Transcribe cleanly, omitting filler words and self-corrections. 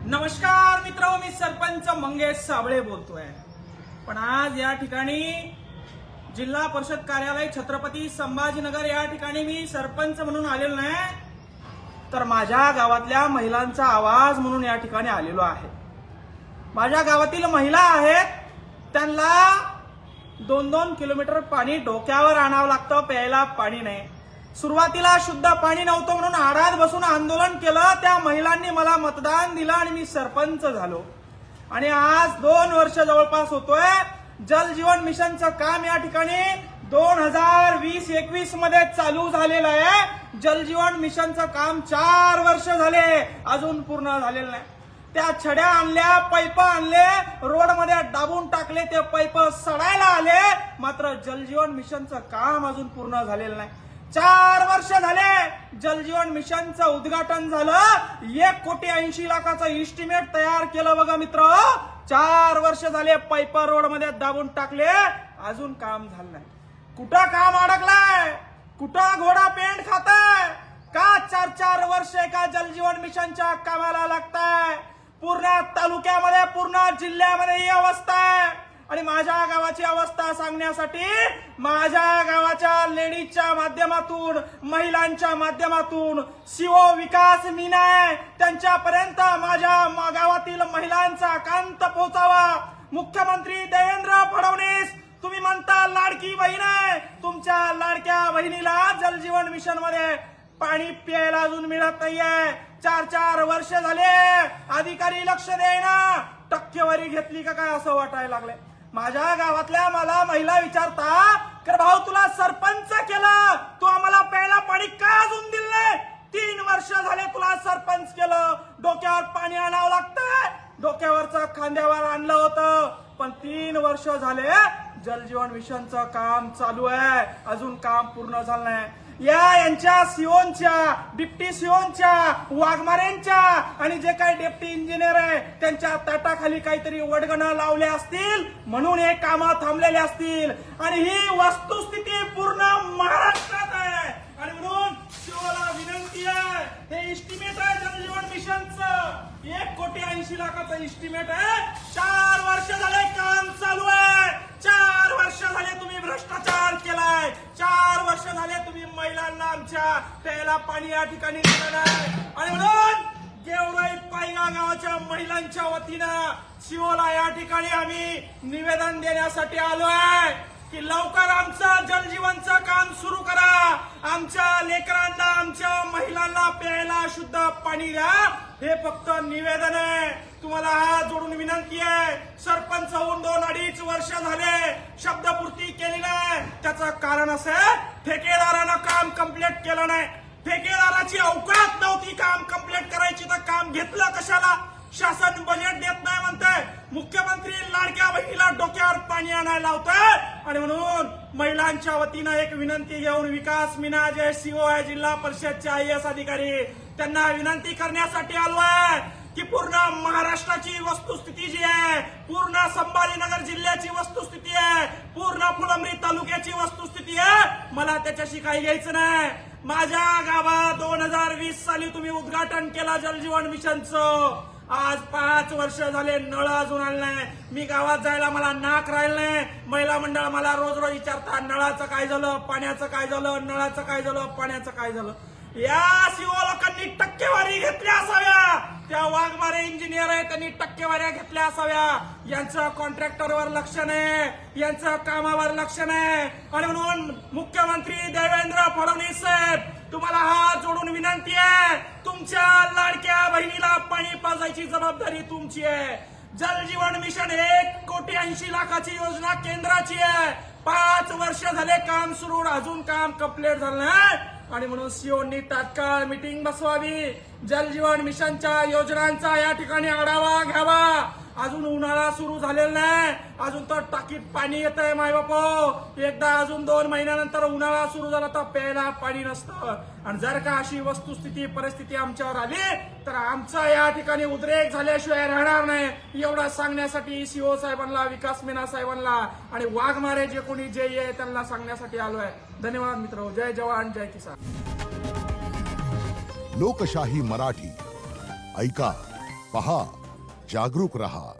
नमस्कार मित्र, मी सरपंच मंगेश साबळे बोलतोय। पण आज या ठिकाणी जिल्हा परिषद कार्यालय छत्रपती संभाजीनगर या ठिकाणी मी सरपंच म्हणून आलेलो नाही, तर माझ्या गावातल्या महिलांचा आवाज म्हणून या ठिकाणी आलेलो आहे। माझ्या गावातील महिला आहेत, त्यांना 2-2 किलोमीटर पाणी डोक्यावर आणावं लागतं, प्यायला पाणी नाही। सुरुवातीला शुद्ध पाणी नव्हतं म्हणून आडात बसून आंदोलन केलं, त्या महिलांनी मला मतदान दिलं आणि मी सरपंच झालो। आणि आज 2 वर्ष जवळपास होतोय। जल जीवन मिशनचं काम या ठिकाणी 2020-21 मध्ये चालू झालेलं आहे। जल जीवन मिशनचं काम 4 वर्ष झाले, अजून पूर्ण झालेलं नाही। त्या छड्या आणल्या, पैप आणले, रोड मध्ये दाबून टाकले, ते पैप सडायला आले, मात्र जल जीवन मिशनचं काम अजून पूर्ण झालेलं नाही। 4 वर्ष झाले जल जीवन मिशनचं उद्घाटन झालं, 1,80,00,000चं इस्टिमेट तयार केलं बघा मित्र। 4 वर्ष झाले, पैप रोड मध्ये दाबून टाकले, अजून काम झालं नाही। कुठं काम अडकलाय? कुठं घोडा पेंट खाताय? का 4-4 वर्ष एका जल जीवन मिशनच्या कामाला लागताय? पूर्ण तालुक्यामध्ये, पूर्ण जिल्ह्यामध्ये ही अवस्था आहे। आणि माझ्या गावाची अवस्था सांगण्यासाठी माझ्या गावाच्या लेडीजच्या माध्यमातून, महिलांच्या माध्यमातून सीओ विकास मीना आहे, त्यांच्यापर्यंत माझ्या गावातील महिलांचा कांत पोहोचावा। मुख्यमंत्री देवेंद्र फडणवीस, तुम्ही म्हणता लाडकी बहीण आहे, तुमच्या लाडक्या बहिणीला जल जीवन मिशन मध्ये पाणी प्यायला अजून मिळत नाहीये। 4-4 वर्ष झाले, अधिकारी लक्ष देईना, टक्केवारी घेतली का काय असं वाटायला लागलंय। माझ्या गावातल्या मला महिला विचारता, कर भाऊ तुला सरपंच केलं, तू आम्हाला प्यायला पाणी का अजून दिलं नाही? 3 वर्ष झाले तुला सरपंच केलं, डोक्यावर पाणी आणावं लागतंय, डोक्यावरचं खांद्यावर आणलं होतं, पण 3 वर्ष झाले जल जीवन मिशनचं काम चालू आहे, अजून काम पूर्ण झालं नाही। यांच्या सीओनच्या, डिप्टी सीओनच्या, वाघमारेंच्या आणि जे काही डेप्टी इंजिनियर आहे त्यांच्या ताटाखाली काहीतरी वडगणं लावले असतील, म्हणून हे कामं थांबलेले असतील। आणि ही वस्तुस्थिती पूर्ण महाराष्ट्रात आहे। आणि म्हणून सीओला विनंती आहे, हे इस्टिमेट आहे जल जीवन मिशनचं, 1,80,00,000चं इस्टिमेट आहे। 4 वर्ष झाले काम चालू आहे, 4 वर्ष झाले तुम्ही भ्रष्टाचार केलाय, 4 वर्ष झाले तुम्ही महिलांना आमच्या प्यायला पाणी या ठिकाणी दिलं नाही। आणि म्हणून गेवराई पायगा गावाच्या महिलांच्या वतीनं सीओला या ठिकाणी आम्ही निवेदन देण्यासाठी आलो आहे की लवकर आमचं जल जीवनचं काम सुरू करा, आमच्या लेकरांना, आमच्या महिलांना प्यायला शुद्ध पाणी द्या। हे फक्त निवेदन आहे, तुम्हाला हात जोडून विनंती आहे। सरपंच होऊन 2-2.5 वर्ष झाले, शब्दपूर्ती केली नाही। त्याचं कारण असं आहे, ठेकेदारानं काम कंप्लीट केलं नाही, ठेकेदाराची अवकात नव्हती काम कंप्लीट करायची, तर काम घेतलं कशाला? शासन बजेट देत नाही म्हणताय, मुख्यमंत्री लाडक्या बहिणीला डोक्यावर पाणी आणायला लावताय। आणि म्हणून महिलांच्या वतीनं एक विनंती घेऊन विकास मीना जे सीओ आहे जिल्हा परिषदचे IAS अधिकारी, त्यांना विनंती करण्यासाठी आलो आहे की पूर्ण महाराष्ट्राची वस्तुस्थिती जी आहे, पूर्ण संभाजीनगर जिल्ह्याची वस्तुस्थिती आहे, पूर्ण फुलंब्री तालुक्याची वस्तुस्थिती आहे, मला त्याच्याशी काही घ्यायचं नाही। माझ्या गावात 2020 साली तुम्ही उद्घाटन केला जल जीवन मिशनचं, आज 5 वर्ष झाले नळ अजून आले नाही। मी गावात जायला मला नाक राहिलं नाही। महिला मंडळ मला रोज विचारतात, नळाचं काय झालं, पाण्याचं काय झालं, नळाचं काय झालं, पाण्याचं काय झालं। या सीओ लोकांनी टक्केवारी घेतल्या असाव्या, त्या वाघमारे इंजिनियर आहे त्यांनी टक्केवाऱ्या घेतल्या असाव्या। यांचं कॉन्ट्रॅक्टरवर लक्ष नाही, यांचं कामावर लक्ष नाही। आणि म्हणून मुख्यमंत्री देवेंद्र फडणवीस साहेब, तुम्हाला हात जोडून विनंती आहे, तुमच्या लाडक्या बहिणीला पाणी पाजायची जबाबदारी तुमची आहे। जल जीवन मिशन 1,80,00,000ची योजना केंद्राची आहे, 5 वर्ष झाले काम सुरू, अजून काम कंप्लीट झालं नाही। आणि म्हणून सीओनी तात्काळ मीटिंग बसवावी, जल जीवन मिशनच्या योजनांचा या ठिकाणी आढावा घ्यावा। अजून उन्हाळा सुरू झालेला नाही, अजून तर टाकीत पाणी येत आहे मायबापो, एकदा अजून 2 महिन्यानंतर उन्हाळा सुरू झाला तर प्यायला पाणी नसतं। आणि जर का अशी वस्तुस्थिती परिस्थिती आमच्यावर आली तर आमचा या ठिकाणी उद्रेक झाल्याशिवाय राहणार नाही, एवढं सांगण्यासाठी सीओ साहेबांना, विकास मीना साहेबांना आणि वाघमारे जे कोणी जे आहे त्यांना सांगण्यासाठी आलो आहे। धन्यवाद मित्र, जय जवान जय किसान। लोकशाही मराठी ऐका, पहा, जागरूक रहा.